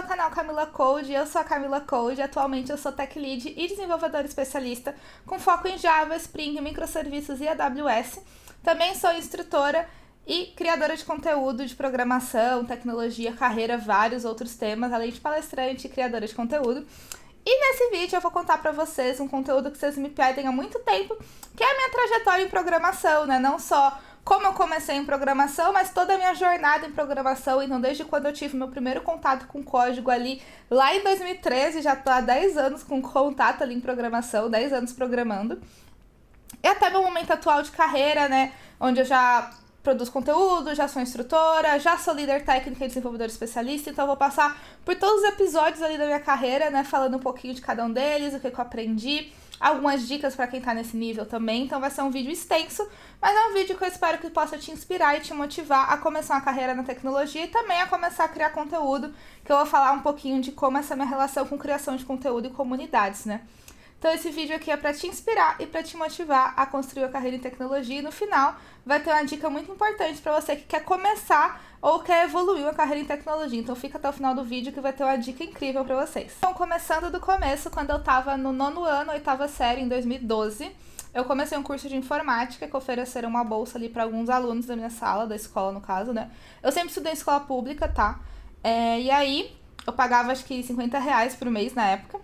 ao canal Camila Code, eu sou a Camila Code, atualmente eu sou Tech Lead e desenvolvedora especialista com foco em Java, Spring, microserviços e AWS. Também sou instrutora e criadora de conteúdo de programação, tecnologia, carreira, vários outros temas, além de palestrante e criadora de conteúdo. E nesse vídeo eu vou contar pra vocês um conteúdo que vocês me pedem há muito tempo, que é a minha trajetória em programação, né? Não só como eu comecei em programação, mas toda a minha jornada em programação. Então, desde quando eu tive meu primeiro contato com código ali, lá em 2013, já tô há 10 anos com contato ali em programação, 10 anos programando. E até meu momento atual de carreira, né? Onde eu já produzo conteúdo, já sou instrutora, já sou líder técnica e desenvolvedora especialista, então eu vou passar por todos os episódios ali da minha carreira, né, falando um pouquinho de cada um deles, o que eu aprendi, algumas dicas para quem tá nesse nível também. Então vai ser um vídeo extenso, mas é um vídeo que eu espero que possa te inspirar e te motivar a começar uma carreira na tecnologia e também a começar a criar conteúdo, que eu vou falar um pouquinho de como essa minha relação com criação de conteúdo e comunidades, né. Então esse vídeo aqui é para te inspirar e para te motivar a construir a carreira em tecnologia, e no final vai ter uma dica muito importante para você que quer começar ou quer evoluir uma carreira em tecnologia. Então fica até o final do vídeo que vai ter uma dica incrível para vocês. Então, começando do começo, quando eu estava no 9º ano, 8ª série, em 2012, eu comecei um curso de informática que ofereceram uma bolsa ali para alguns alunos da minha sala, da escola no caso, né? Eu sempre estudei em escola pública, tá? E aí eu pagava acho que R$50 por mês na época.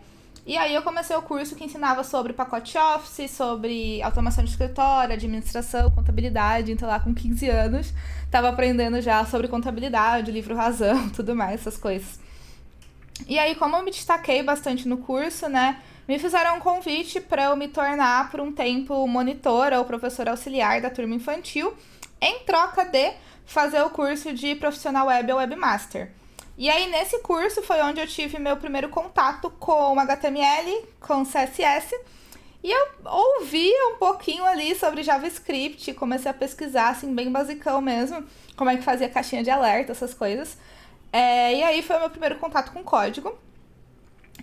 E aí eu comecei o curso que ensinava sobre pacote Office, sobre automação de escritório, administração, contabilidade. Então lá com 15 anos, tava aprendendo já sobre contabilidade, livro razão, tudo mais, essas coisas. E aí, como eu me destaquei bastante no curso, né, me fizeram um convite para eu me tornar por um tempo monitora ou professora auxiliar da turma infantil, em troca de fazer o curso de profissional web ou webmaster. E aí, nesse curso, foi onde eu tive meu primeiro contato com HTML, com CSS. E eu ouvia um pouquinho ali sobre JavaScript, comecei a pesquisar, assim, bem basicão mesmo, como é que fazia caixinha de alerta, essas coisas. E aí, foi o meu primeiro contato com código.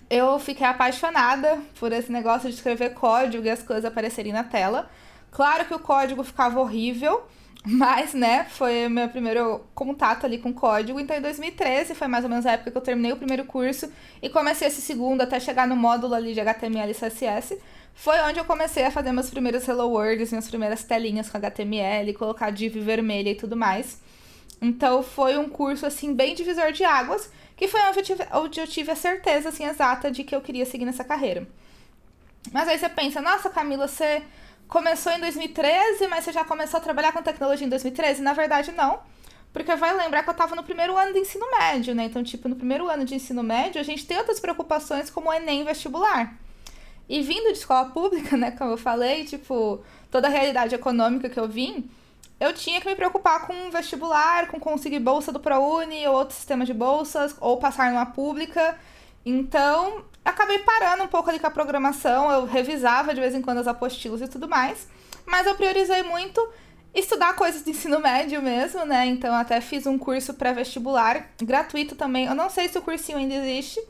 Eu fiquei apaixonada por esse negócio de escrever código e as coisas aparecerem na tela. Claro que o código ficava horrível, mas, né, foi o meu primeiro contato ali com código. Então, em 2013, foi mais ou menos a época que eu terminei o primeiro curso e comecei esse segundo até chegar no módulo ali de HTML e CSS. Foi onde eu comecei a fazer meus primeiros Hello Worlds, minhas primeiras telinhas com HTML, colocar div vermelha e tudo mais. Então, foi um curso, assim, bem divisor de águas, que foi onde eu tive a certeza, assim, exata de que eu queria seguir nessa carreira. Mas aí você pensa, nossa, Camila, você começou em 2013, mas você já começou a trabalhar com tecnologia em 2013? Na verdade, não. Porque vai lembrar que eu tava no primeiro ano de ensino médio, né? Então, tipo, no primeiro ano de ensino médio, a gente tem outras preocupações como o Enem e vestibular. E vindo de escola pública, né, como eu falei, tipo, toda a realidade econômica que eu vim, eu tinha que me preocupar com vestibular, com conseguir bolsa do ProUni ou outro sistema de bolsas, ou passar numa pública. Então, acabei parando um pouco ali com a programação, eu revisava de vez em quando as apostilas e tudo mais, mas eu priorizei muito estudar coisas de ensino médio mesmo, né? Então, até fiz um curso pré-vestibular, gratuito também. Eu não sei se o cursinho ainda existe,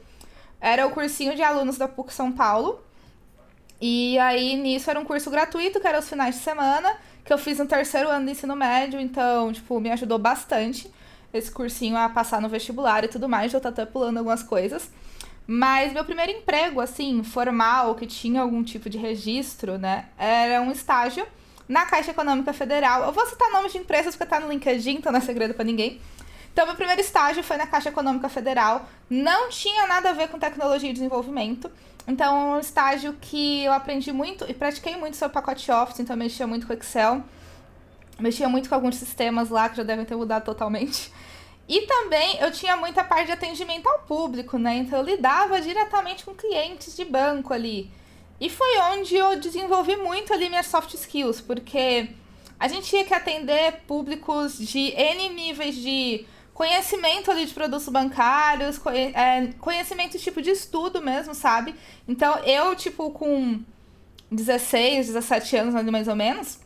era o cursinho de alunos da PUC São Paulo. E aí, nisso, era um curso gratuito, que era os finais de semana, que eu fiz no 3º ano do ensino médio, então, tipo, me ajudou bastante esse cursinho a passar no vestibular e tudo mais, eu tô até pulando algumas coisas. Mas meu primeiro emprego, assim, formal, que tinha algum tipo de registro, né, era um estágio na Caixa Econômica Federal. Eu vou citar nomes de empresas porque tá no LinkedIn, então não é segredo pra ninguém. Então, meu primeiro estágio foi na Caixa Econômica Federal, não tinha nada a ver com tecnologia e desenvolvimento. Então, é um estágio que eu aprendi muito e pratiquei muito sobre pacote Office, então eu mexia muito com Excel, mexia muito com alguns sistemas lá que já devem ter mudado totalmente. E também eu tinha muita parte de atendimento ao público, né? Então eu lidava diretamente com clientes de banco ali. E foi onde eu desenvolvi muito ali minhas soft skills, porque a gente tinha que atender públicos de N níveis de conhecimento ali de produtos bancários, conhecimento tipo de estudo mesmo, sabe? Então eu, tipo, com 16, 17 anos ali mais ou menos,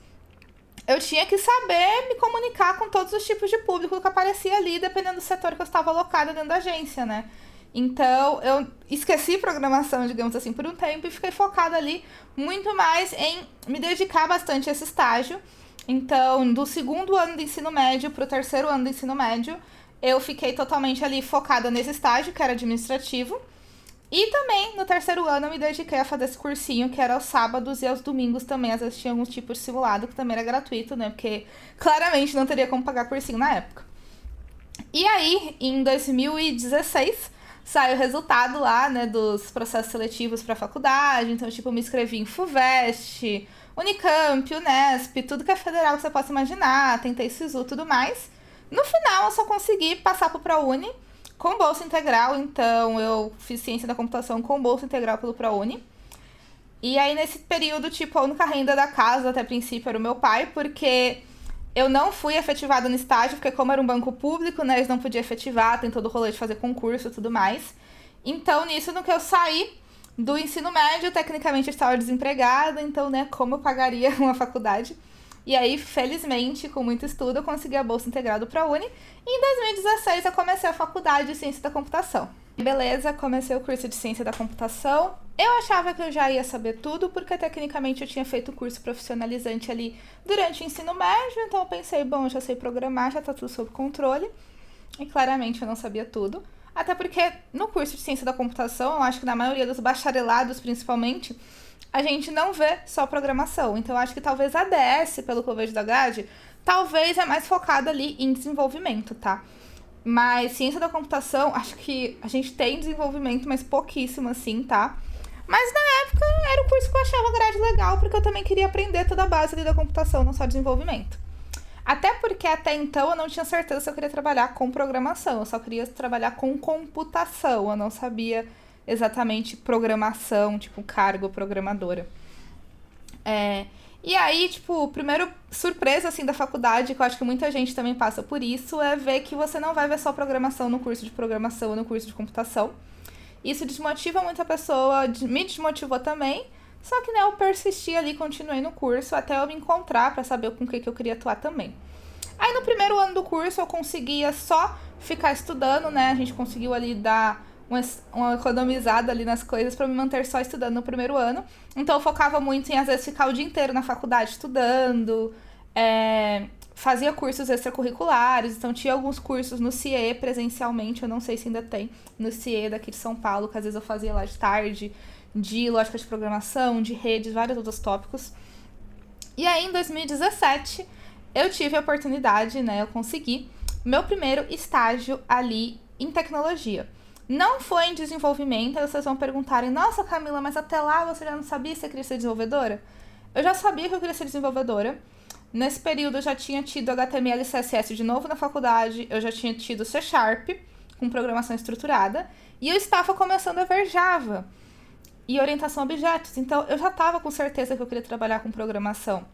eu tinha que saber me comunicar com todos os tipos de público que aparecia ali, dependendo do setor que eu estava alocada dentro da agência, né? Então, eu esqueci programação, digamos assim, por um tempo e fiquei focada ali muito mais em me dedicar bastante a esse estágio. Então, do 2º ano do ensino médio para o 3º ano do ensino médio, eu fiquei totalmente ali focada nesse estágio, que era administrativo. E também, no terceiro ano, eu me dediquei a fazer esse cursinho, que era aos sábados e aos domingos também. Às vezes tinha alguns tipos de simulado, que também era gratuito, né? Porque claramente não teria como pagar cursinho na época. E aí, em 2016, saiu o resultado lá, né, dos processos seletivos para faculdade. Então, tipo, eu me inscrevi em FUVEST, Unicamp, Unesp, tudo que é federal que você possa imaginar. Tentei SISU e tudo mais. No final, eu só consegui passar pro ProUni com bolsa integral, então eu fiz ciência da computação com bolsa integral pelo ProUni. E aí, nesse período, tipo, a única renda da casa, até princípio, era o meu pai, porque eu não fui efetivada no estágio, porque como era um banco público, né, eles não podiam efetivar, tem todo o rolê de fazer concurso e tudo mais. Então, nisso, no que eu saí do ensino médio, tecnicamente eu estava desempregada, então, né, como eu pagaria uma faculdade? E aí, felizmente, com muito estudo, eu consegui a bolsa integral do ProUni. E em 2016, eu comecei a faculdade de Ciência da Computação. Beleza, comecei o curso de Ciência da Computação. Eu achava que eu já ia saber tudo, porque tecnicamente eu tinha feito o curso profissionalizante ali durante o ensino médio. Então eu pensei, bom, eu já sei programar, já tá tudo sob controle. E claramente eu não sabia tudo. Até porque no curso de Ciência da Computação, eu acho que na maioria dos bacharelados, principalmente, a gente não vê só programação. Então, eu acho que talvez a DS, pelo que eu vejo da grade, talvez é mais focada ali em desenvolvimento, tá? Mas ciência da computação, acho que a gente tem desenvolvimento, mas pouquíssimo assim, tá? Mas na época era um curso que eu achava a grade legal, porque eu também queria aprender toda a base ali da computação, não só desenvolvimento. Até porque até então eu não tinha certeza se eu queria trabalhar com programação, eu só queria trabalhar com computação, eu não sabia exatamente programação, tipo, cargo programadora. E aí, tipo, primeiro surpresa, assim, da faculdade, que eu acho que muita gente também passa por isso, é ver que você não vai ver só programação no curso de programação ou no curso de computação. Isso desmotiva muito a pessoa, me desmotivou também, só que, né, eu persisti ali, continuei no curso, até eu me encontrar pra saber com o que eu queria atuar também. Aí, no primeiro ano do curso, eu conseguia só ficar estudando, né, a gente conseguiu ali dar uma economizada ali nas coisas pra me manter só estudando no primeiro ano. Então eu focava muito em, às vezes, ficar o dia inteiro na faculdade estudando, fazia cursos extracurriculares, então tinha alguns cursos no CIE presencialmente, eu não sei se ainda tem, no CIE daqui de São Paulo, que às vezes eu fazia lá de tarde, de lógica de programação, de redes, vários outros tópicos. E aí, em 2017, eu tive a oportunidade, né, eu consegui meu primeiro estágio ali em tecnologia. Não foi em desenvolvimento, aí vocês vão perguntarem, nossa, Camila, mas até lá você já não sabia se você queria ser desenvolvedora? Eu já sabia que eu queria ser desenvolvedora. Nesse período eu já tinha tido HTML e CSS de novo na faculdade, eu já tinha tido C#, com programação estruturada, e eu estava começando a ver Java e orientação a objetos, então eu já estava com certeza que eu queria trabalhar com programação.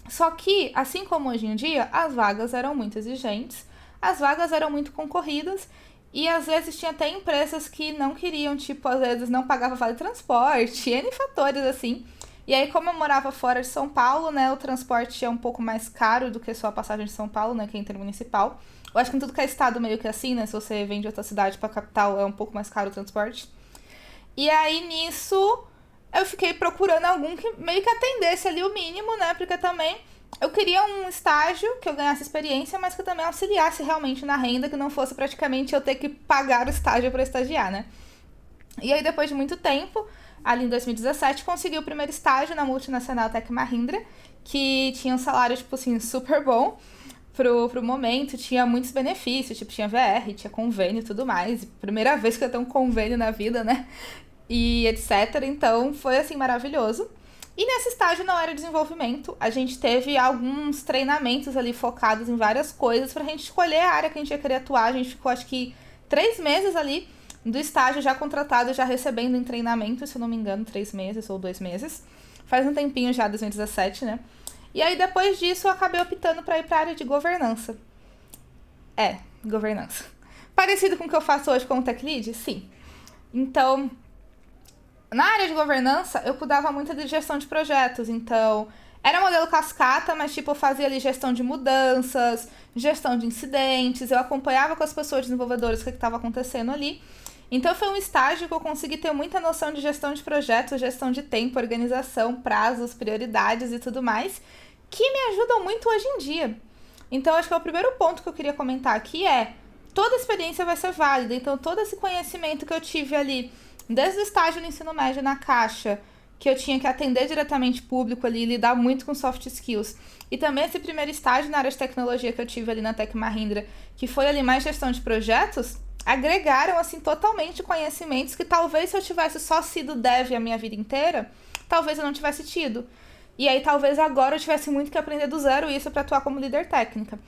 Só que, assim como hoje em dia, as vagas eram muito exigentes, as vagas eram muito concorridas, e às vezes tinha até empresas que não queriam, tipo, às vezes não pagava vale transporte, N fatores assim. E aí, como eu morava fora de São Paulo, né, o transporte é um pouco mais caro do que só a passagem de São Paulo, né, que é intermunicipal. Eu acho que em tudo que é estado meio que assim, né, se você vem de outra cidade pra capital, é um pouco mais caro o transporte. E aí, nisso, eu fiquei procurando algum que meio que atendesse ali o mínimo, né, porque também eu queria um estágio que eu ganhasse experiência, mas que também auxiliasse realmente na renda, que não fosse praticamente eu ter que pagar o estágio para estagiar, né? E aí, depois de muito tempo, ali em 2017, consegui o primeiro estágio na multinacional Tech Mahindra, que tinha um salário, tipo assim, super bom pro momento, tinha muitos benefícios, tipo, tinha VR, tinha convênio e tudo mais. Primeira vez que eu tenho um convênio na vida, né? E etc. Então, foi, assim, maravilhoso. E nesse estágio não era desenvolvimento, a gente teve alguns treinamentos ali focados em várias coisas pra gente escolher a área que a gente ia querer atuar. A gente ficou, acho que, 3 meses ali do estágio já contratado, já recebendo em treinamento, se eu não me engano, 3 meses ou 2 meses. Faz um tempinho já, 2017, né? E aí, depois disso, eu acabei optando pra ir pra área de governança. Governança. Parecido com o que eu faço hoje como Tech Lead? Sim. Então, na área de governança, eu cuidava muito de gestão de projetos, então era modelo cascata, mas tipo, eu fazia ali gestão de mudanças, gestão de incidentes, eu acompanhava com as pessoas desenvolvedoras o que estava acontecendo ali. Então foi um estágio que eu consegui ter muita noção de gestão de projetos, gestão de tempo, organização, prazos, prioridades e tudo mais, que me ajudam muito hoje em dia. Então acho que o primeiro ponto que eu queria comentar aqui é toda experiência vai ser válida. Então, todo esse conhecimento que eu tive ali, desde o estágio no ensino médio na Caixa, que eu tinha que atender diretamente público ali, lidar muito com soft skills, e também esse primeiro estágio na área de tecnologia que eu tive ali na Tec Mahindra, que foi ali mais gestão de projetos, agregaram, assim, totalmente conhecimentos que talvez se eu tivesse só sido dev a minha vida inteira, talvez eu não tivesse tido. E aí talvez agora eu tivesse muito que aprender do zero isso para atuar como líder técnica.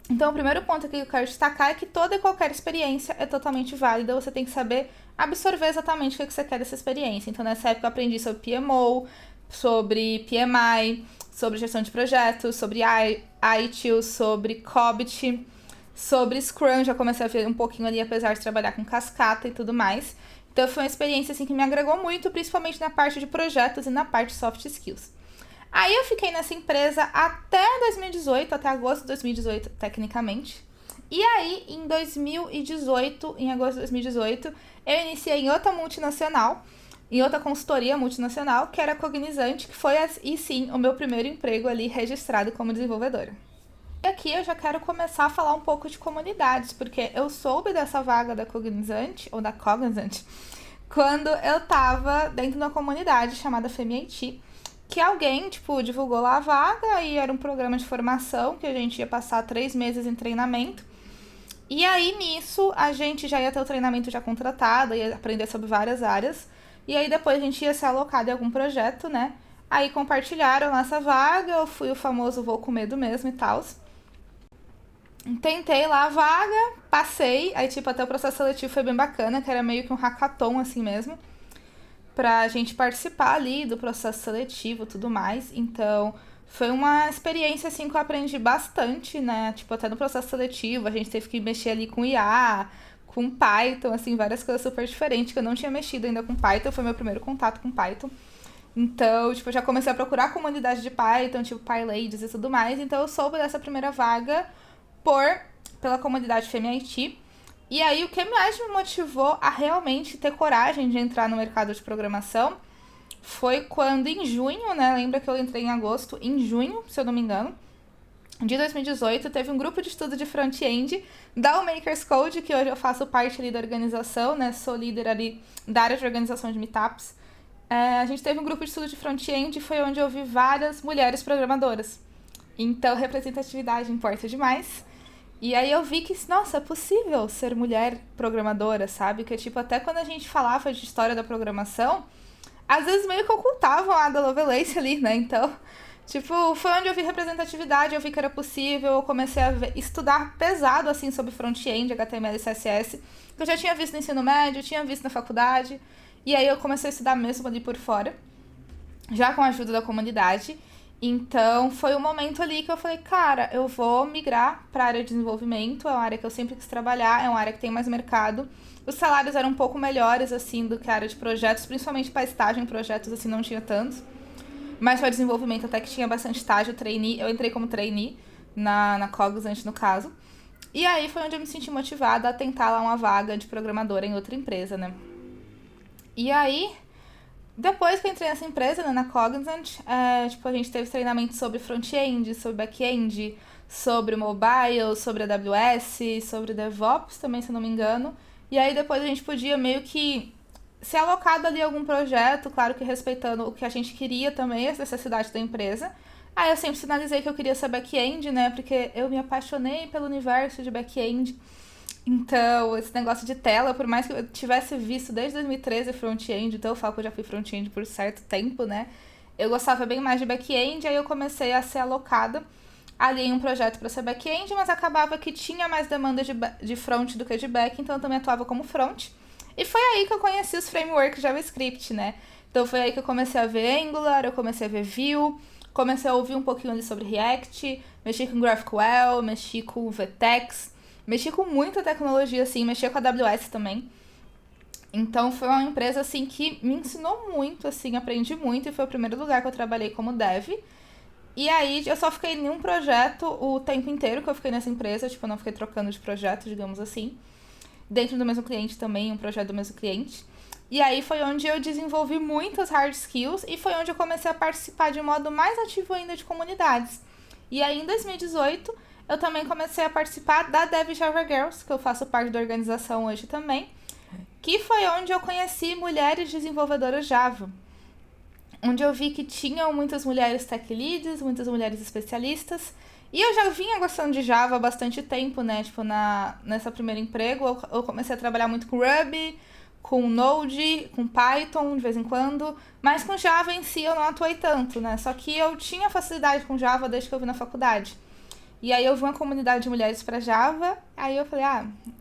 Então, o primeiro ponto que eu quero destacar é que toda e qualquer experiência é totalmente válida. Você tem que saber absorver exatamente o que você quer dessa experiência. Então, nessa época eu aprendi sobre PMO, sobre PMI, sobre gestão de projetos, sobre ITIL, sobre COBIT, sobre Scrum. Já comecei a ver um pouquinho ali, apesar de trabalhar com cascata e tudo mais. Então, foi uma experiência assim, que me agregou muito, principalmente na parte de projetos e na parte de soft skills. Aí eu fiquei nessa empresa até 2018, até agosto de 2018, tecnicamente. E aí, em agosto de 2018, eu iniciei em outra multinacional, em outra consultoria multinacional, que era a Cognizant, que foi, e sim, o meu primeiro emprego ali registrado como desenvolvedora. E aqui eu já quero começar a falar um pouco de comunidades, porque eu soube dessa vaga da Cognizant, ou da Cognizant, quando eu tava dentro de uma comunidade chamada FemiIT, que alguém, divulgou lá a vaga e era um programa de formação que a gente ia passar 3 meses em treinamento. E aí, nisso, a gente já ia ter o treinamento já contratado, ia aprender sobre várias áreas. E aí, depois a gente ia ser alocado em algum projeto, né? Aí, compartilharam essa vaga, eu fui o famoso vou com medo mesmo e tal. Tentei lá a vaga, passei. Aí, até o processo seletivo foi bem bacana, que era meio que um hackathon, assim mesmo, pra gente participar ali do processo seletivo e tudo mais. Então, foi uma experiência, assim, que eu aprendi bastante, né? Até no processo seletivo, a gente teve que mexer ali com IA, com Python, assim, várias coisas super diferentes, que eu não tinha mexido ainda com Python, foi meu primeiro contato com Python. Então, eu já comecei a procurar a comunidade de Python, PyLadies e tudo mais. Então, eu soube dessa primeira vaga pela comunidade FemiIT. E aí, o que mais me motivou a realmente ter coragem de entrar no mercado de programação foi quando, em junho, né? Lembra que eu entrei em agosto? Em junho, se eu não me engano, de 2018, teve um grupo de estudo de front-end da Makers Code, que hoje eu faço parte ali da organização, né? Sou líder ali da área de organização de meetups. A gente teve um grupo de estudo de front-end e foi onde eu vi várias mulheres programadoras. Então, representatividade importa demais. E aí eu vi que, nossa, é possível ser mulher programadora, sabe? Que, até quando a gente falava de história da programação, às vezes meio que ocultavam a Ada Lovelace ali, né? Então, foi onde eu vi representatividade, eu vi que era possível, eu comecei a estudar pesado, assim, sobre front-end, HTML e CSS, que eu já tinha visto no ensino médio, tinha visto na faculdade, e aí eu comecei a estudar mesmo ali por fora, já com a ajuda da comunidade. Então, foi um momento ali que eu falei, cara, eu vou migrar para a área de desenvolvimento, é uma área que eu sempre quis trabalhar, é uma área que tem mais mercado. Os salários eram um pouco melhores, assim, do que a área de projetos, principalmente para estágio em projetos, assim, não tinha tanto. Mas para desenvolvimento até que tinha bastante estágio, trainee. Eu entrei como trainee na Cognizant, no caso. E aí foi onde eu me senti motivada a tentar lá uma vaga de programadora em outra empresa, né? E aí, depois que eu entrei nessa empresa, né, na Cognizant, a gente teve treinamento sobre front-end, sobre back-end, sobre mobile, sobre AWS, sobre DevOps também, se eu não me engano. E aí depois a gente podia meio que ser alocado ali a algum projeto, claro que respeitando o que a gente queria também, as necessidades da empresa. Aí eu sempre sinalizei que eu queria ser back-end, né, porque eu me apaixonei pelo universo de back-end. Então, esse negócio de tela, por mais que eu tivesse visto desde 2013 front-end, então eu falo que eu já fui front-end por certo tempo, né? Eu gostava bem mais de back-end, aí eu comecei a ser alocada ali em um projeto para ser back-end, mas acabava que tinha mais demanda de front do que de back, então eu também atuava como front. E foi aí que eu conheci os frameworks JavaScript, né? Então foi aí que eu comecei a ver Angular, eu comecei a ver Vue, comecei a ouvir um pouquinho ali sobre React, mexi com GraphQL, mexi com Vtex, mexi com muita tecnologia, assim, mexi com a AWS também. Então, foi uma empresa, assim, que me ensinou muito, assim, aprendi muito. E foi o primeiro lugar que eu trabalhei como dev. E aí, eu só fiquei em um projeto o tempo inteiro que eu fiquei nessa empresa. Eu não fiquei trocando de projeto, digamos assim. Dentro do mesmo cliente também, um projeto do mesmo cliente. E aí, foi onde eu desenvolvi muitas hard skills. E foi onde eu comecei a participar de um modo mais ativo ainda de comunidades. E aí, em 2018... eu também comecei a participar da Dev Java Girls, que eu faço parte da organização hoje também, que foi onde eu conheci mulheres desenvolvedoras Java, onde eu vi que tinham muitas mulheres tech leads, muitas mulheres especialistas, e eu já vinha gostando de Java há bastante tempo, né? Tipo, nessa primeiro emprego, eu comecei a trabalhar muito com Ruby, com Node, com Python de vez em quando, mas com Java em si eu não atuei tanto, né? Só que eu tinha facilidade com Java desde que eu vi na faculdade. E aí eu vi uma comunidade de mulheres para Java, aí eu falei,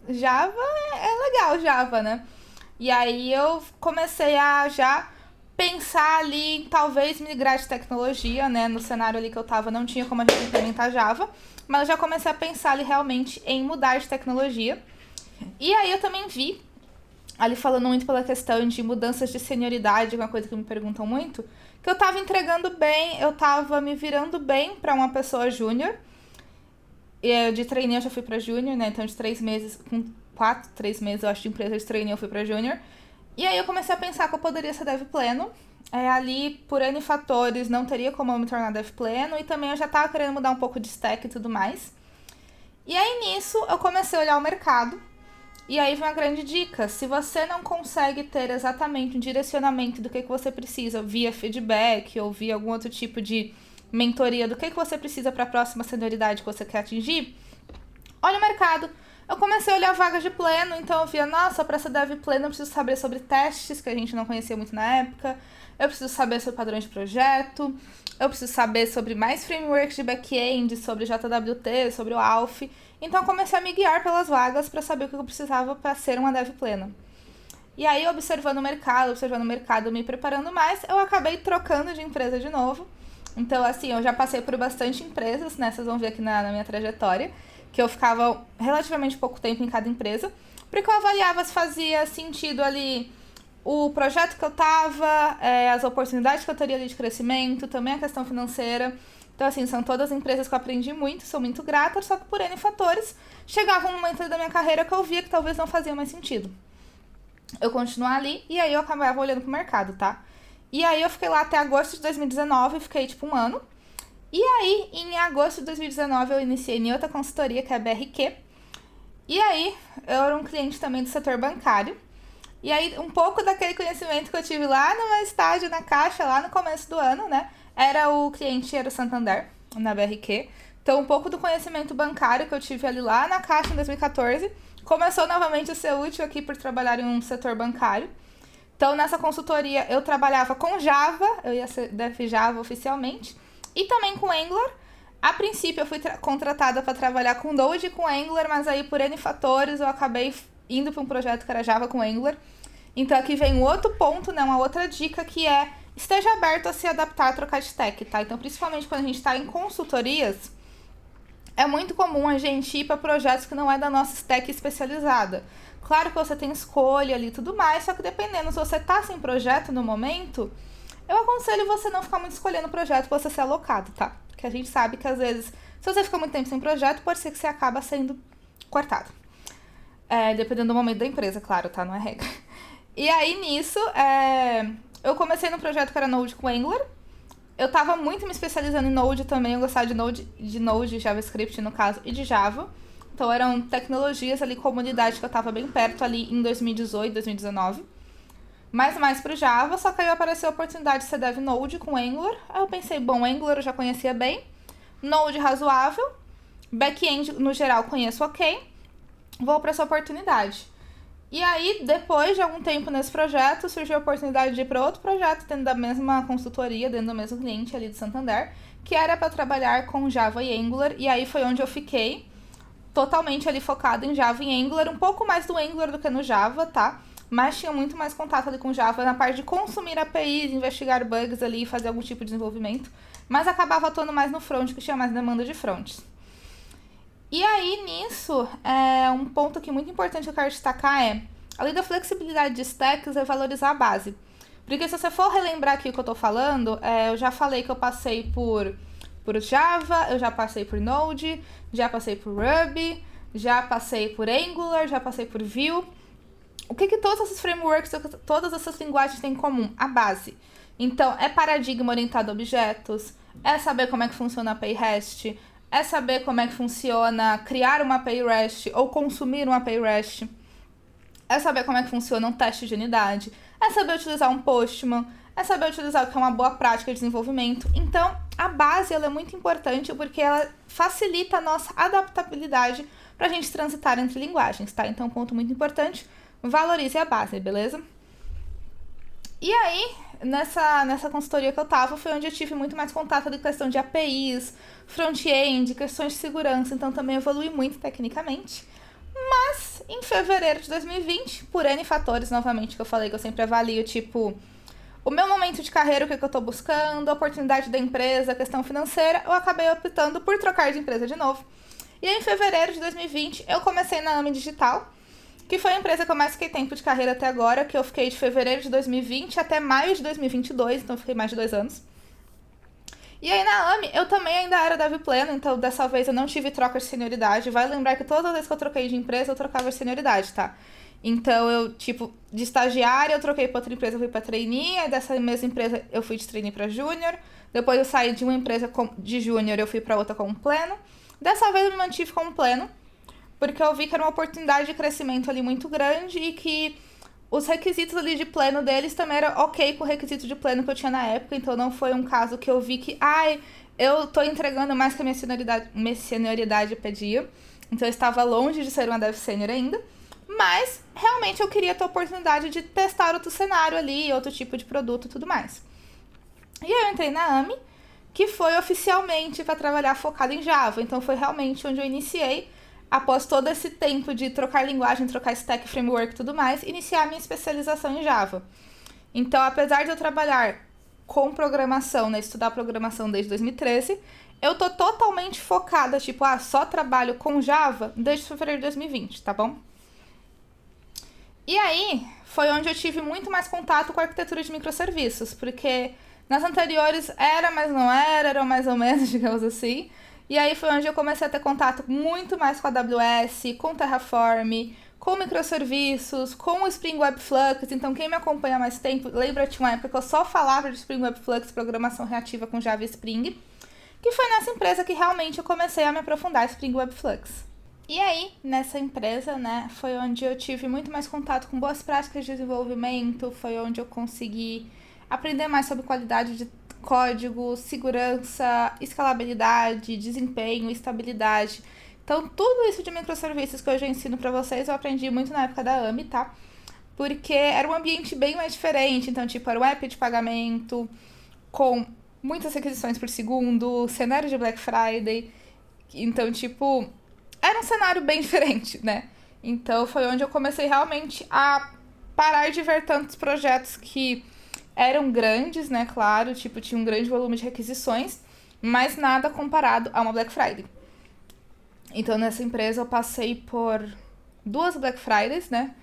Java é legal, Java, né? E aí eu comecei a já pensar ali em talvez migrar de tecnologia, né? No cenário ali que eu tava não tinha como a gente implementar Java, mas eu já comecei a pensar ali realmente em mudar de tecnologia. E aí eu também vi, ali falando muito pela questão de mudanças de senioridade, uma coisa que me perguntam muito, que eu tava entregando bem, eu tava me virando bem para uma pessoa júnior. De trainee eu já fui pra júnior, né? Então de 3 meses, com 3 meses eu acho de empresa de trainee eu fui pra júnior. E aí eu comecei a pensar que eu poderia ser dev pleno. Ali, por N fatores, não teria como eu me tornar dev pleno. E também eu já tava querendo mudar um pouco de stack e tudo mais. E aí nisso eu comecei a olhar o mercado. E aí vem uma grande dica. Se você não consegue ter exatamente um direcionamento do que você precisa via feedback ou via algum outro tipo de mentoria do que você precisa para a próxima senioridade que você quer atingir, olha o mercado. Eu comecei a olhar vagas de pleno, então eu via, nossa, para ser dev pleno eu preciso saber sobre testes, que a gente não conhecia muito na época, eu preciso saber sobre padrões de projeto, eu preciso saber sobre mais frameworks de back-end, sobre JWT, sobre o Alf. Então eu comecei a me guiar pelas vagas para saber o que eu precisava para ser uma dev plena. E aí, observando o mercado, me preparando mais, eu acabei trocando de empresa de novo. Então, assim, eu já passei por bastante empresas, né? Vocês vão ver aqui na minha trajetória, que eu ficava relativamente pouco tempo em cada empresa, porque eu avaliava se fazia sentido ali o projeto que eu tava, as oportunidades que eu teria ali de crescimento, também a questão financeira. Então, assim, são todas empresas que eu aprendi muito, sou muito grata, só que por N fatores, chegava um momento da minha carreira que eu via que talvez não fazia mais sentido eu continuar ali, e aí eu acabava olhando pro mercado, tá? E aí eu fiquei lá até agosto de 2019, fiquei tipo 1 ano. E aí, em agosto de 2019, eu iniciei em outra consultoria, que é a BRQ. E aí, eu era um cliente também do setor bancário. E aí, um pouco daquele conhecimento que eu tive lá no meu estágio na Caixa, lá no começo do ano, né? Era o Santander, na BRQ. Então, um pouco do conhecimento bancário que eu tive ali lá na Caixa em 2014 começou novamente a ser útil aqui por trabalhar em um setor bancário. Então, nessa consultoria, eu trabalhava com Java, eu ia ser dev Java oficialmente, e também com Angular. A princípio, eu fui contratada para trabalhar com Node e com Angular, mas aí, por N fatores, eu acabei indo para um projeto que era Java com Angular. Então, aqui vem um outro ponto, né, uma outra dica, que é esteja aberto a se adaptar, a trocar de tech, tá? Então, principalmente quando a gente está em consultorias, é muito comum a gente ir para projetos que não é da nossa stack especializada. Claro que você tem escolha ali e tudo mais, só que dependendo, se você tá sem projeto no momento, eu aconselho você não ficar muito escolhendo o projeto pra você ser alocado, tá? Porque a gente sabe que às vezes, se você fica muito tempo sem projeto, pode ser que você acaba sendo cortado. Dependendo do momento da empresa, claro, tá? Não é regra. E aí, nisso, eu comecei no projeto que era Node com Angular. Eu tava muito me especializando em Node também, eu gostava de Node, JavaScript no caso, e de Java. Então eram tecnologias ali, comunidade que eu tava bem perto ali em 2018, 2019. Mas mais pro Java, só que aí apareceu a oportunidade de ser dev Node com Angular. Aí eu pensei, bom, Angular eu já conhecia bem, Node razoável, back-end no geral conheço ok, vou pra essa oportunidade. E aí, depois de algum tempo nesse projeto, surgiu a oportunidade de ir para outro projeto dentro da mesma consultoria, dentro do mesmo cliente ali do Santander, que era para trabalhar com Java e Angular, e aí foi onde eu fiquei totalmente ali focada em Java e Angular, um pouco mais do Angular do que no Java, tá? Mas tinha muito mais contato ali com Java na parte de consumir APIs, investigar bugs ali e fazer algum tipo de desenvolvimento, mas acabava atuando mais no front, que tinha mais demanda de fronts. E aí, nisso, um ponto aqui muito importante que eu quero destacar além da flexibilidade de stacks, é valorizar a base. Porque se você for relembrar aqui o que eu tô falando, eu já falei que eu passei por Java, eu já passei por Node, já passei por Ruby, já passei por Angular, já passei por Vue. O que todos esses frameworks, todas essas linguagens têm em comum? A base. Então, é paradigma orientado a objetos, é saber como é que funciona a API REST, é saber como é que funciona criar uma API REST ou consumir uma API REST, é saber como é que funciona um teste de unidade, é saber utilizar um Postman, é saber utilizar o que é uma boa prática de desenvolvimento. Então, a base ela é muito importante porque ela facilita a nossa adaptabilidade para a gente transitar entre linguagens, tá? Então, ponto muito importante, valorize a base, beleza? E aí, nessa consultoria que eu tava, foi onde eu tive muito mais contato de questão de APIs, front-end, questões de segurança, então também evolui muito tecnicamente. Mas, em fevereiro de 2020, por N fatores, novamente, que eu falei que eu sempre avalio, tipo, o meu momento de carreira, o que eu tô buscando, a oportunidade da empresa, a questão financeira, eu acabei optando por trocar de empresa de novo. E aí, em fevereiro de 2020, eu comecei na AME Digital, que foi a empresa que eu mais fiquei tempo de carreira até agora, que eu fiquei de fevereiro de 2020 até maio de 2022, então eu fiquei mais de 2 anos. E aí na AME, eu também ainda era dev pleno, então dessa vez eu não tive troca de senioridade. Vai lembrar que todas as vezes que eu troquei de empresa, eu trocava de senioridade, tá? Então eu, tipo, de estagiária, eu troquei pra outra empresa, eu fui pra trainee, aí dessa mesma empresa eu fui de trainee pra júnior, depois eu saí de uma empresa de júnior, eu fui pra outra como pleno. Dessa vez eu me mantive como pleno, porque eu vi que era uma oportunidade de crescimento ali muito grande e que os requisitos ali de pleno deles também eram ok com o requisito de pleno que eu tinha na época, então não foi um caso que eu vi que, eu tô entregando mais que a minha senioridade pedia, então eu estava longe de ser uma dev senior ainda, mas realmente eu queria ter a oportunidade de testar outro cenário ali, outro tipo de produto e tudo mais. E aí eu entrei na AME, que foi oficialmente para trabalhar focado em Java, então foi realmente onde eu iniciei, após todo esse tempo de trocar linguagem, trocar stack, framework e tudo mais, iniciar minha especialização em Java. Então, apesar de eu trabalhar com programação, né, estudar programação desde 2013, eu tô totalmente focada, tipo, só trabalho com Java desde fevereiro de 2020, tá bom? E aí, foi onde eu tive muito mais contato com a arquitetura de microserviços, porque nas anteriores era, mas não era, era mais ou menos, digamos assim. E aí foi onde eu comecei a ter contato muito mais com a AWS, com Terraform, com microserviços, com o Spring Web Flux. Então, quem me acompanha há mais tempo, lembra de uma época que eu só falava de Spring Web Flux, programação reativa com Java e Spring, que foi nessa empresa que realmente eu comecei a me aprofundar em Spring Web Flux. E aí, nessa empresa, né, foi onde eu tive muito mais contato com boas práticas de desenvolvimento, foi onde eu consegui aprender mais sobre qualidade de código, segurança, escalabilidade, desempenho, estabilidade. Então, tudo isso de microserviços que hoje eu ensino pra vocês, eu aprendi muito na época da AME, tá? Porque era um ambiente bem mais diferente. Então, tipo, era um app de pagamento com muitas requisições por segundo, cenário de Black Friday. Então, tipo, era um cenário bem diferente, né? Então, foi onde eu comecei realmente a parar de ver tantos projetos que eram grandes, né, claro, tipo, tinha um grande volume de requisições, mas nada comparado a uma Black Friday. Então, nessa empresa eu passei por 2 Black Fridays, né,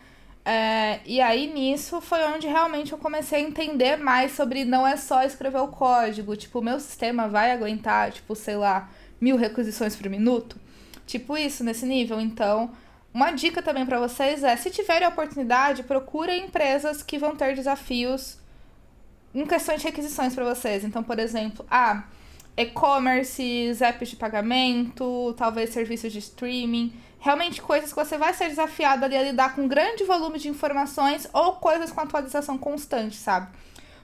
e aí nisso foi onde realmente eu comecei a entender mais sobre não é só escrever o código, tipo, o meu sistema vai aguentar, tipo, sei lá, 1000 requisições por minuto, tipo isso, nesse nível. Então, uma dica também pra vocês é, se tiverem a oportunidade, procurem empresas que vão ter desafios em questão de requisições para vocês. Então, por exemplo, e-commerce, apps de pagamento, talvez serviços de streaming. Realmente coisas que você vai ser desafiado ali a lidar com grande volume de informações ou coisas com atualização constante, sabe?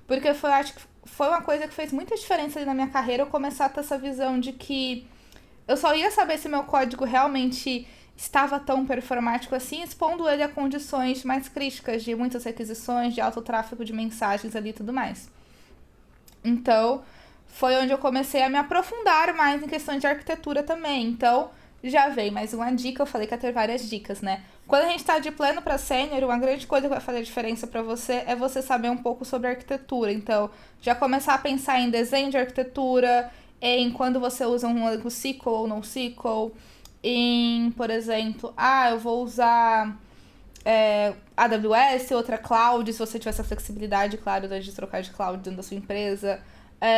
Porque acho que foi uma coisa que fez muita diferença ali na minha carreira, eu começar a ter essa visão de que eu só ia saber se meu código realmente estava tão performático assim, expondo ele a condições mais críticas de muitas requisições, de alto tráfego de mensagens ali e tudo mais. Então, foi onde eu comecei a me aprofundar mais em questões de arquitetura também. Então, já veio mais uma dica, eu falei que ia ter várias dicas, né? Quando a gente tá de pleno para sênior, uma grande coisa que vai fazer diferença para você é você saber um pouco sobre arquitetura. Então, já começar a pensar em desenho de arquitetura, em quando você usa um SQL ou NoSQL, em, por exemplo, eu vou usar AWS, outra cloud, se você tiver essa flexibilidade, claro, de trocar de cloud dentro da sua empresa.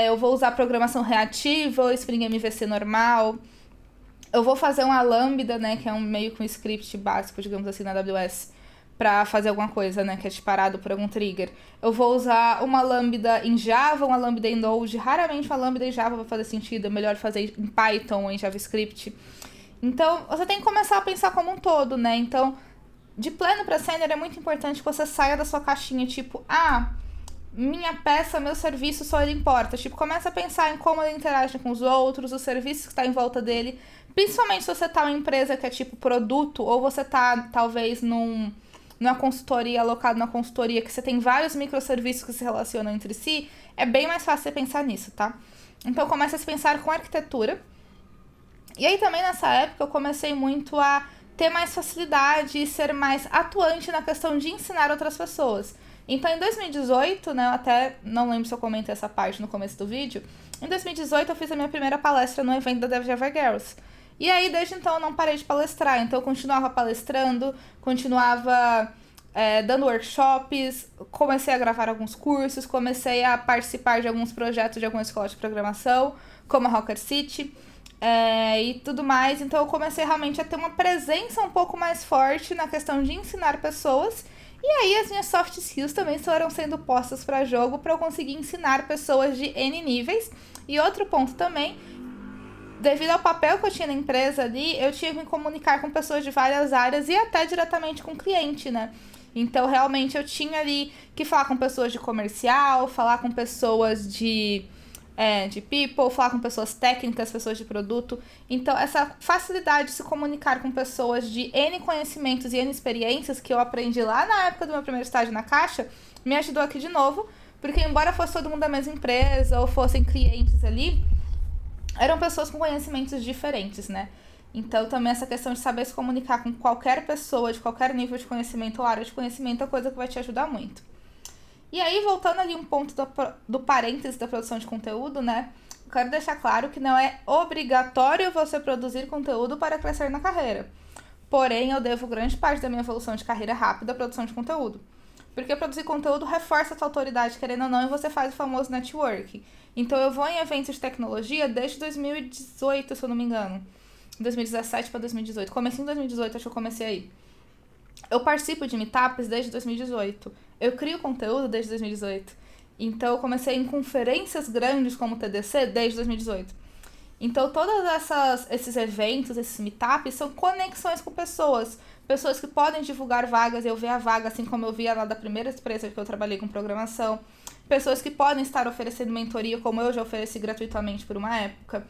Eu vou usar programação reativa ou Spring MVC normal. Eu vou fazer uma Lambda, né, que é meio que um script básico, digamos assim, na AWS, para fazer alguma coisa, né, que é disparado por algum trigger. Eu vou usar uma lambda em Java, uma lambda em Node. Raramente uma lambda em Java vai fazer sentido, é melhor fazer em Python ou em JavaScript. Então, você tem que começar a pensar como um todo, né? Então, de pleno para sênior é muito importante que você saia da sua caixinha, tipo, minha peça, meu serviço só ele importa. Tipo, começa a pensar em como ele interage com os outros, os serviços que estão em volta dele. Principalmente se você tá em uma empresa que é tipo produto, ou você tá, talvez, numa consultoria, alocado na consultoria, que você tem vários microserviços que se relacionam entre si, é bem mais fácil você pensar nisso, tá? Então, começa a se pensar com arquitetura. E aí, também, nessa época, eu comecei muito a ter mais facilidade e ser mais atuante na questão de ensinar outras pessoas. Então, em 2018, né, eu até não lembro se eu comentei essa parte no começo do vídeo, em 2018 eu fiz a minha primeira palestra no evento da Dev Java Girls. E aí, desde então, eu não parei de palestrar. Então, eu continuava palestrando, continuava dando workshops, comecei a gravar alguns cursos, comecei a participar de alguns projetos de alguma escola de programação, como a Rocker City, e tudo mais. Então, eu comecei realmente a ter uma presença um pouco mais forte na questão de ensinar pessoas. E aí, as minhas soft skills também foram sendo postas para jogo para eu conseguir ensinar pessoas de N níveis. E outro ponto também, devido ao papel que eu tinha na empresa ali, eu tinha que me comunicar com pessoas de várias áreas e até diretamente com o cliente, né? Então, realmente, eu tinha ali que falar com pessoas de comercial, falar com pessoas de people, falar com pessoas técnicas, pessoas de produto. Então, essa facilidade de se comunicar com pessoas de N conhecimentos e N experiências que eu aprendi lá na época do meu primeiro estágio na Caixa, me ajudou aqui de novo, porque embora fosse todo mundo da mesma empresa ou fossem clientes ali, eram pessoas com conhecimentos diferentes, né? Então, também essa questão de saber se comunicar com qualquer pessoa, de qualquer nível de conhecimento ou área de conhecimento, é coisa que vai te ajudar muito. E aí, voltando ali um ponto do parênteses da produção de conteúdo, né? Eu quero deixar claro que não é obrigatório você produzir conteúdo para crescer na carreira. Porém, eu devo grande parte da minha evolução de carreira rápida à produção de conteúdo. Porque produzir conteúdo reforça a tua autoridade, querendo ou não, e você faz o famoso network. Então, eu vou em eventos de tecnologia desde 2018, se eu não me engano. 2017 para 2018. Comecei em 2018, acho que eu comecei aí. Eu participo de meetups desde 2018. Eu crio conteúdo desde 2018. Então, eu comecei em conferências grandes como o TDC desde 2018. Então, todos esses eventos, esses meetups, são conexões com pessoas. Pessoas que podem divulgar vagas, eu ver a vaga, assim como eu via lá da primeira empresa que eu trabalhei com programação. Pessoas que podem estar oferecendo mentoria, como eu já ofereci gratuitamente por uma época.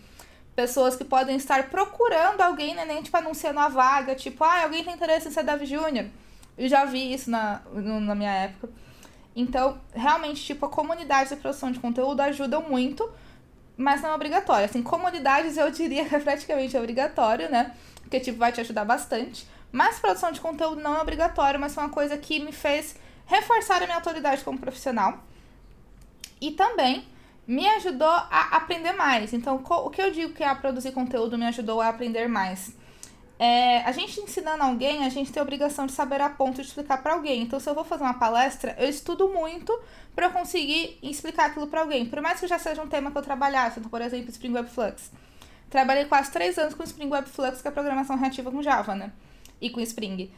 Pessoas que podem estar procurando alguém, né, nem tipo anunciando a vaga, tipo, alguém tem interesse em ser Dev Júnior. Eu já vi isso na minha época. Então, realmente, tipo, a comunidade de produção de conteúdo ajudam muito, mas não é obrigatório. Assim, comunidades eu diria que é praticamente obrigatório, né? Porque, tipo, vai te ajudar bastante. Mas produção de conteúdo não é obrigatório, mas foi uma coisa que me fez reforçar a minha autoridade como profissional. E também me ajudou a aprender mais. Então, o que eu digo que é produzir conteúdo me ajudou a aprender mais? A gente ensinando alguém, a gente tem a obrigação de saber a ponto de explicar para alguém. Então, se eu vou fazer uma palestra, eu estudo muito para eu conseguir explicar aquilo para alguém. Por mais que já seja um tema que eu trabalhasse, então, por exemplo, Spring Web Flux. Trabalhei quase 3 anos com Spring Web Flux, que é programação reativa com Java, né? E com Spring.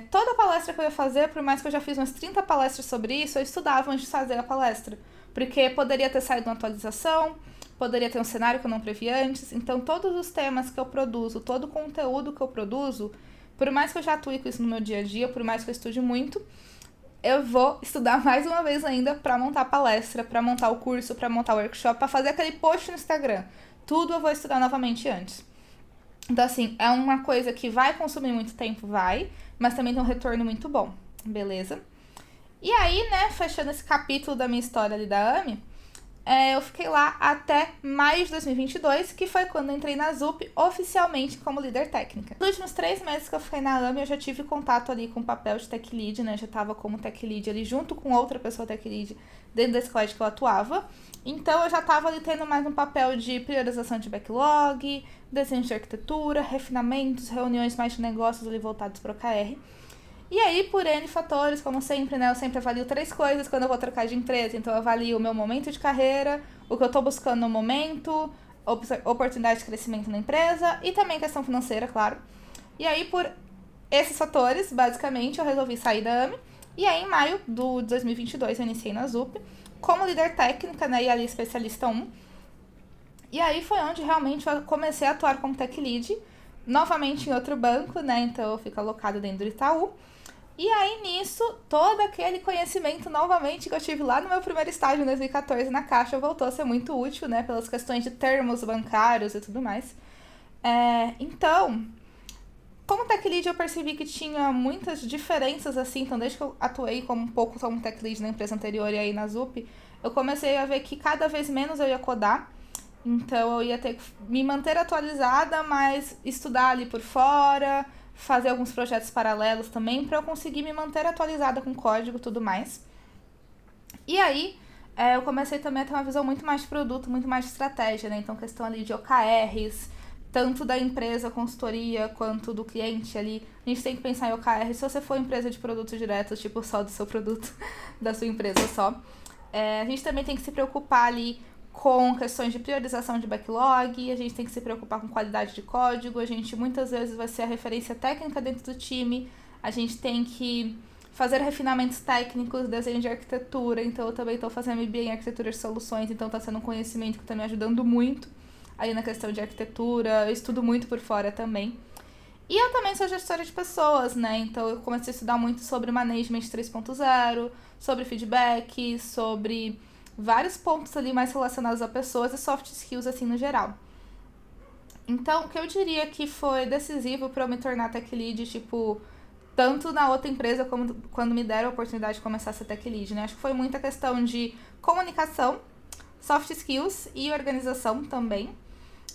Toda palestra que eu ia fazer, por mais que eu já fiz umas 30 palestras sobre isso, eu estudava antes de fazer a palestra. Porque poderia ter saído uma atualização, poderia ter um cenário que eu não previ antes. Então, todos os temas que eu produzo, todo o conteúdo que eu produzo, por mais que eu já atue com isso no meu dia a dia, por mais que eu estude muito, eu vou estudar mais uma vez ainda para montar a palestra, para montar o curso, para montar o workshop, para fazer aquele post no Instagram. Tudo eu vou estudar novamente antes. Então, assim, é uma coisa que vai consumir muito tempo, mas também tem um retorno muito bom, beleza? E aí, né, fechando esse capítulo da minha história ali da AME, eu fiquei lá até maio de 2022, que foi quando eu entrei na ZUP oficialmente como líder técnica. Nos últimos 3 meses que eu fiquei na AME, eu já tive contato ali com o papel de tech lead, né, já tava como tech lead ali junto com outra pessoa tech lead dentro da squad que eu atuava. Então, eu já tava ali tendo mais um papel de priorização de backlog, desenho de arquitetura, refinamentos, reuniões mais de negócios ali voltados para o OKR. E aí, por N fatores, como sempre, né, eu sempre avalio 3 coisas quando eu vou trocar de empresa. Então, eu avalio o meu momento de carreira, o que eu tô buscando no momento, oportunidade de crescimento na empresa e também questão financeira, claro. E aí, por esses fatores, basicamente, eu resolvi sair da AME. E aí, em maio de 2022, eu iniciei na ZUP como líder técnica, né, e ali especialista 1. E aí foi onde realmente eu comecei a atuar como tech lead, novamente em outro banco, né, então eu fico alocada dentro do Itaú. E aí, nisso, todo aquele conhecimento, novamente, que eu tive lá no meu primeiro estágio, em 2014, na Caixa, voltou a ser muito útil, né, pelas questões de termos bancários e tudo mais. Então, como tech lead, eu percebi que tinha muitas diferenças, assim, então desde que eu atuei um pouco como tech lead na empresa anterior e aí na ZUP, eu comecei a ver que cada vez menos eu ia codar, então eu ia ter que me manter atualizada, mas estudar ali por fora, fazer alguns projetos paralelos também, para eu conseguir me manter atualizada com código e tudo mais. E aí, eu comecei também a ter uma visão muito mais de produto, muito mais de estratégia, né? Então, questão ali de OKRs, tanto da empresa, consultoria, quanto do cliente ali. A gente tem que pensar em OKR. Se você for empresa de produtos diretos, tipo só do seu produto, da sua empresa só. A gente também tem que se preocupar ali com questões de priorização de backlog, a gente tem que se preocupar com qualidade de código, a gente muitas vezes vai ser a referência técnica dentro do time, a gente tem que fazer refinamentos técnicos, desenho de arquitetura, então eu também estou fazendo MBA em arquitetura de soluções, então está sendo um conhecimento que está me ajudando muito aí na questão de arquitetura, eu estudo muito por fora também. E eu também sou gestora de pessoas, né? Então eu comecei a estudar muito sobre management 3.0, sobre feedback, sobre vários pontos ali mais relacionados a pessoas e soft skills assim no geral. Então, o que eu diria que foi decisivo para eu me tornar tech lead, tipo, tanto na outra empresa como quando me deram a oportunidade de começar a ser tech lead, né? Acho que foi muita questão de comunicação, soft skills e organização também.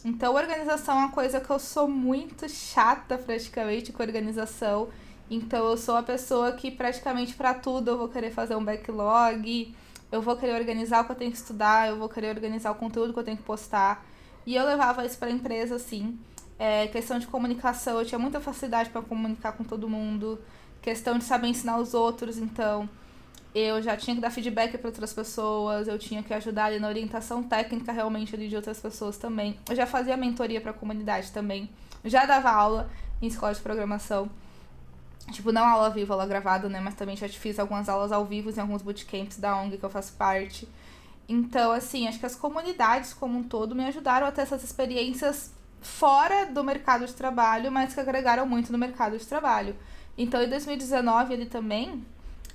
Então, organização é uma coisa que eu sou muito chata, praticamente, com organização. Então, eu sou a pessoa que, praticamente, para tudo, eu vou querer fazer um backlog, eu vou querer organizar o que eu tenho que estudar, eu vou querer organizar o conteúdo que eu tenho que postar. E eu levava isso para a empresa, assim. Questão de comunicação, eu tinha muita facilidade para comunicar com todo mundo. Questão de saber ensinar os outros, então eu já tinha que dar feedback para outras pessoas, eu tinha que ajudar ali na orientação técnica realmente ali de outras pessoas também. Eu já fazia mentoria para a comunidade também. Já dava aula em escola de programação. Tipo, não aula ao vivo, aula gravada, né? Mas também já fiz algumas aulas ao vivo em alguns bootcamps da ONG que eu faço parte. Então, assim, acho que as comunidades como um todo me ajudaram a ter essas experiências fora do mercado de trabalho, mas que agregaram muito no mercado de trabalho. Então, em 2019, ele também,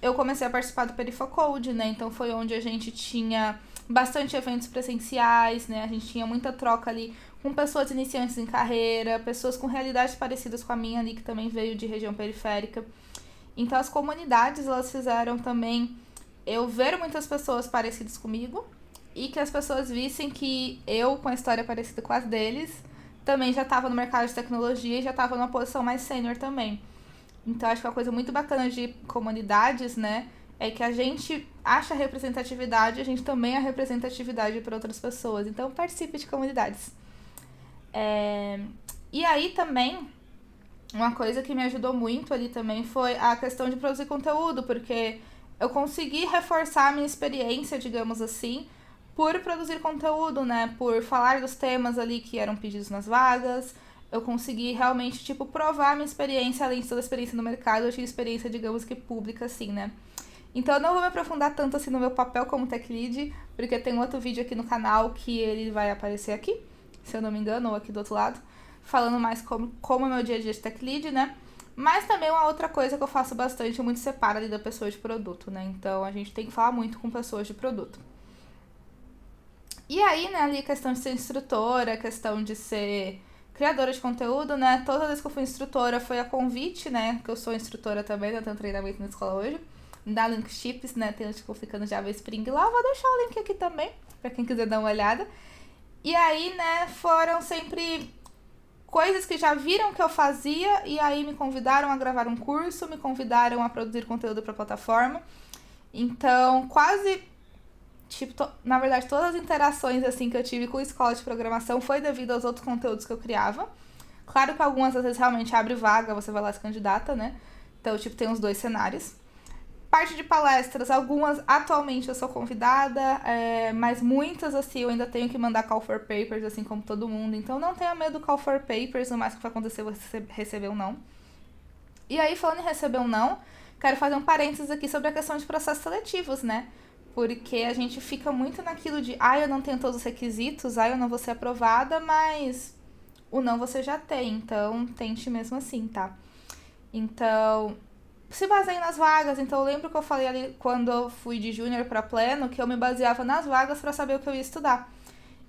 eu comecei a participar do Perifacode, né? Então, foi onde a gente tinha bastante eventos presenciais, né? A gente tinha muita troca ali com pessoas iniciantes em carreira, pessoas com realidades parecidas com a minha ali, que também veio de região periférica. Então, as comunidades, elas fizeram também eu ver muitas pessoas parecidas comigo e que as pessoas vissem que eu, com a história parecida com as deles, também já estava no mercado de tecnologia e já estava numa posição mais sênior também. Então, acho que uma coisa muito bacana de comunidades, né, é que a gente acha representatividade, a gente também é representatividade para outras pessoas. Então, participe de comunidades. E aí também, uma coisa que me ajudou muito ali também foi a questão de produzir conteúdo, porque eu consegui reforçar a minha experiência, digamos assim, por produzir conteúdo, né? Por falar dos temas ali que eram pedidos nas vagas. Eu consegui realmente, tipo, provar a minha experiência, além de toda a experiência no mercado, eu tinha experiência, digamos que pública, assim, né? Então eu não vou me aprofundar tanto assim no meu papel como tech lead, porque tem outro vídeo aqui no canal que ele vai aparecer aqui, se eu não me engano, ou aqui do outro lado, falando mais como é meu dia a dia de tech lead, né? Mas também uma outra coisa que eu faço bastante, eu muito separo ali da pessoa de produto, né? Então a gente tem que falar muito com pessoas de produto. E aí, né, ali a questão de ser instrutora, a questão de ser criadora de conteúdo, né? Toda vez que eu fui instrutora foi a convite, né? Que eu sou instrutora também, eu tenho treinamento na escola hoje, da Linkships, né? Tem o Ficando Java Spring lá, eu vou deixar o link aqui também, pra quem quiser dar uma olhada. E aí, né, foram sempre coisas que já viram que eu fazia e aí me convidaram a gravar um curso, me convidaram a produzir conteúdo para a plataforma. Então, quase, tipo, na verdade, todas as interações assim que eu tive com a escola de programação foi devido aos outros conteúdos que eu criava. Claro que algumas às vezes realmente abre vaga, você vai lá e se candidata, né? Então, tipo, tem os dois cenários. Parte de palestras, algumas atualmente eu sou convidada, mas muitas, assim, eu ainda tenho que mandar call for papers, assim como todo mundo. Então não tenha medo do call for papers, no mais que vai acontecer você receber ou não. E aí, falando em receber um não, quero fazer um parênteses aqui sobre a questão de processos seletivos, né? Porque a gente fica muito naquilo de, eu não tenho todos os requisitos, eu não vou ser aprovada, mas o não você já tem, então tente mesmo assim, tá? Então, se baseie nas vagas. Então, eu lembro que eu falei ali quando eu fui de júnior para pleno, que eu me baseava nas vagas para saber o que eu ia estudar.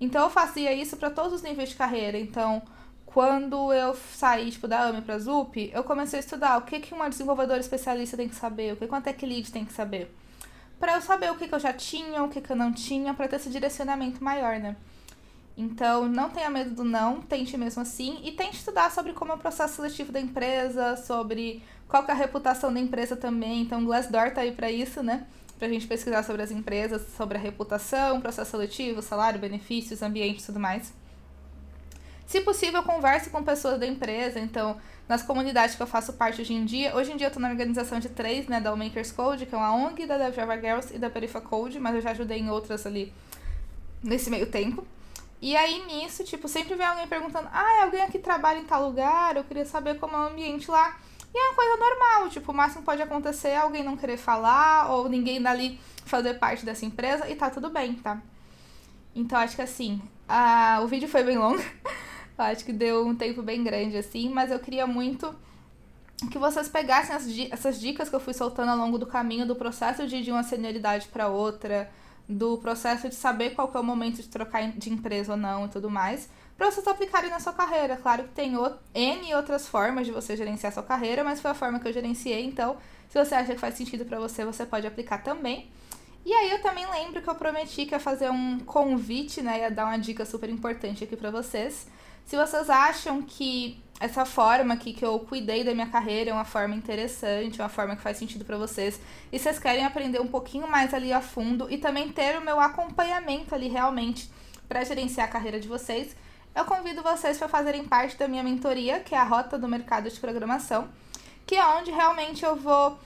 Então, eu fazia isso para todos os níveis de carreira. Então, quando eu saí, tipo, da AME pra ZUP, eu comecei a estudar o que uma desenvolvedora especialista tem que saber, o que uma tech lead tem que saber. Pra eu saber o que eu já tinha, o que eu não tinha, pra ter esse direcionamento maior, né? Então, não tenha medo do não, tente mesmo assim. E tente estudar sobre como é o processo seletivo da empresa, sobre qual que é a reputação da empresa também. Então, o Glassdoor tá aí pra isso, né? Pra gente pesquisar sobre as empresas, sobre a reputação, processo seletivo, salário, benefícios, ambiente e tudo mais. Se possível, converse com pessoas da empresa. Então, nas comunidades que eu faço parte hoje em dia eu tô na organização de 3, né, da Makers Code, que é uma ONG, da Java Girls e da Perifa Code, mas eu já ajudei em outras ali nesse meio tempo. E aí, nisso, tipo, sempre vem alguém perguntando, alguém aqui trabalha em tal lugar, eu queria saber como é o ambiente lá. E é uma coisa normal, tipo, o máximo que pode acontecer é alguém não querer falar, ou ninguém dali fazer parte dessa empresa, e tá tudo bem, tá? Então, acho que assim, o vídeo foi bem longo, eu acho que deu um tempo bem grande, assim, mas eu queria muito que vocês pegassem essas dicas que eu fui soltando ao longo do caminho, do processo de uma senioridade para outra, do processo de saber qual que é o momento de trocar de empresa ou não e tudo mais, para vocês aplicarem na sua carreira. Claro que tem N outras formas de você gerenciar a sua carreira, mas foi a forma que eu gerenciei, então se você acha que faz sentido para você, você pode aplicar também. E aí eu também lembro que eu prometi que ia fazer um convite, né, ia dar uma dica super importante aqui para vocês. Se vocês acham que essa forma aqui que eu cuidei da minha carreira é uma forma interessante, uma forma que faz sentido pra vocês, e vocês querem aprender um pouquinho mais ali a fundo e também ter o meu acompanhamento ali realmente pra gerenciar a carreira de vocês, eu convido vocês para fazerem parte da minha mentoria, que é a Rota do Mercado de Programação, que é onde realmente eu vou,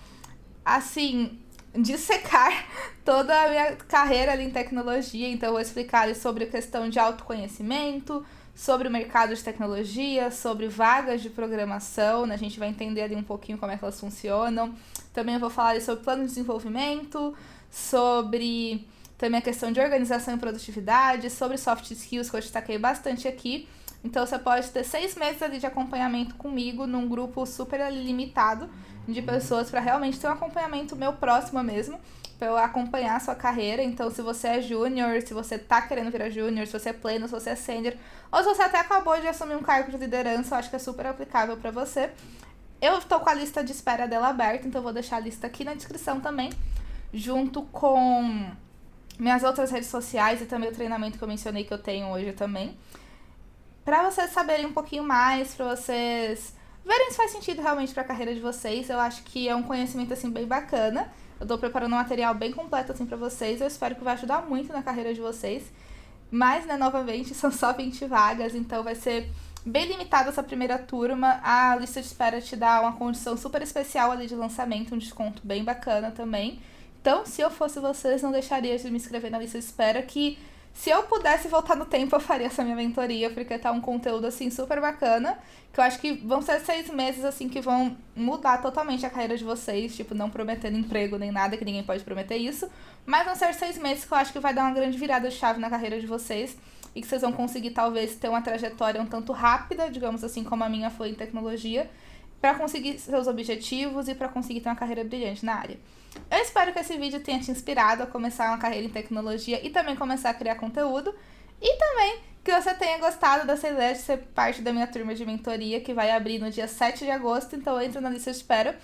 assim, dissecar toda a minha carreira ali em tecnologia. Então eu vou explicar ali sobre a questão de autoconhecimento, sobre o mercado de tecnologia, sobre vagas de programação, né? A gente vai entender ali um pouquinho como é que elas funcionam. Também eu vou falar ali sobre plano de desenvolvimento, sobre também a questão de organização e produtividade, sobre soft skills, que eu destaquei bastante aqui. Então você pode ter 6 meses ali de acompanhamento comigo num grupo super limitado de pessoas para realmente ter um acompanhamento meu próximo mesmo, para eu acompanhar a sua carreira. Então, se você é júnior, se você tá querendo virar júnior, se você é pleno, se você é sênior, ou se você até acabou de assumir um cargo de liderança, eu acho que é super aplicável para você. Eu tô com a lista de espera dela aberta, então eu vou deixar a lista aqui na descrição também, junto com minhas outras redes sociais e também o treinamento que eu mencionei que eu tenho hoje também, para vocês saberem um pouquinho mais, para vocês verem se faz sentido realmente para a carreira de vocês. Eu acho que é um conhecimento assim bem bacana. Eu tô preparando um material bem completo assim para vocês. Eu espero que vai ajudar muito na carreira de vocês. Mas, né, novamente, são só 20 vagas, então vai ser bem limitada essa primeira turma. A lista de espera te dá uma condição super especial ali de lançamento, um desconto bem bacana também. Então, se eu fosse vocês, não deixaria de me inscrever na lista de espera, que se eu pudesse voltar no tempo, eu faria essa minha mentoria, porque tá um conteúdo, assim, super bacana, que eu acho que vão ser 6 meses, assim, que vão mudar totalmente a carreira de vocês, tipo, não prometendo emprego nem nada, que ninguém pode prometer isso, mas vão ser 6 meses que eu acho que vai dar uma grande virada de chave na carreira de vocês, e que vocês vão conseguir, talvez, ter uma trajetória um tanto rápida, digamos assim, como a minha foi em tecnologia, para conseguir seus objetivos e para conseguir ter uma carreira brilhante na área. Eu espero que esse vídeo tenha te inspirado a começar uma carreira em tecnologia e também começar a criar conteúdo. E também que você tenha gostado dessa ideia de ser parte da minha turma de mentoria, que vai abrir no dia 7 de agosto. Então entra na lista de espera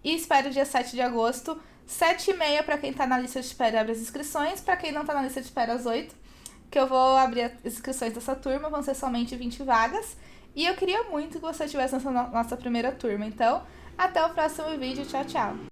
e espera o dia 7 de agosto, 7h30 para quem tá na lista de espera abre as inscrições, para quem não tá na lista de espera às 8, que eu vou abrir as inscrições dessa turma, vão ser somente 20 vagas. E eu queria muito que você estivesse nessa nossa primeira turma. Então, até o próximo vídeo. Tchau, tchau!